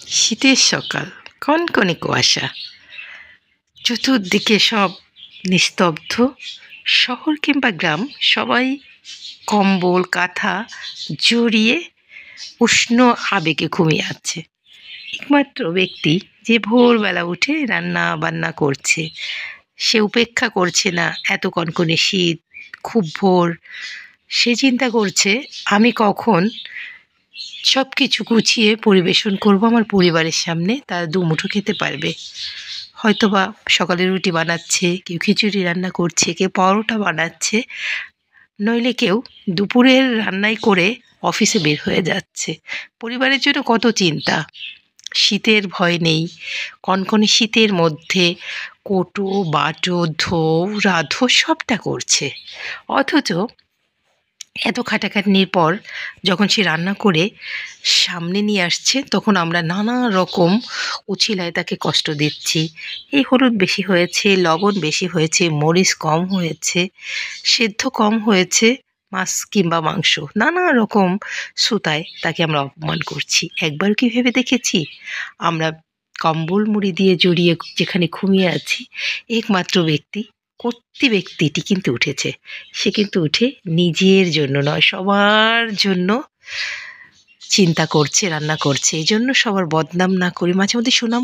শীতের সকাল, কনকনে কুয়াশা, চতুর্দিকে সব নিস্তব্ধ। শহর কিংবা গ্রাম সবাই কম্বল কাঁথা জড়িয়ে উষ্ণ আবেগে ঘুমিয়ে আছে। একমাত্র ব্যক্তি যে ভোরবেলা উঠে রান্না বান্না করছে, সে উপেক্ষা করছে না এত কনকনে শীত, খুব ভোর। সে চিন্তা করছে আমি কখন সব কিছু গুছিয়ে পরিবেশন করব আমার পরিবারের সামনে, তারা দুমুঠো খেতে পারবে। হয়তোবা সকালে রুটি বানাচ্ছে, কেউ খিচুড়ি রান্না করছে, কেউ পরোটা বানাচ্ছে, নইলে কেউ দুপুরের রান্নাই করে অফিসে বের হয়ে যাচ্ছে। পরিবারের জন্য কত চিন্তা। শীতের ভয় নেই, কনকনে শীতের মধ্যে কোটো বাটো ধো রাধো সবটা করছে। অথচ এত খাটাখাটনির পর যখন সে রান্না করে সামনে নিয়ে আসছে, তখন আমরা নানা রকম উছিলায় তাকে কষ্ট দিচ্ছি। এই হলুদ বেশি হয়েছে, লবণ বেশি হয়েছে, মরিচ কম হয়েছে, সেদ্ধ কম হয়েছে, মাছ কিংবা মাংস, নানা রকম ছুতায় তাকে আমরা অপমান করছি। একবার কি ভেবে দেখেছি আমরা কম্বল মুড়ি দিয়ে জড়িয়ে যেখানে ঘুমিয়ে আছি, একমাত্র ব্যক্তিটি কিন্তু উঠেছে। সে কিন্তু উঠে নিজের জন্য নয়, সবার জন্য চিন্তা করছে, রান্না করছে। এই জন্য সবার বদনাম না করি, মাঝে মধ্যে সুনাম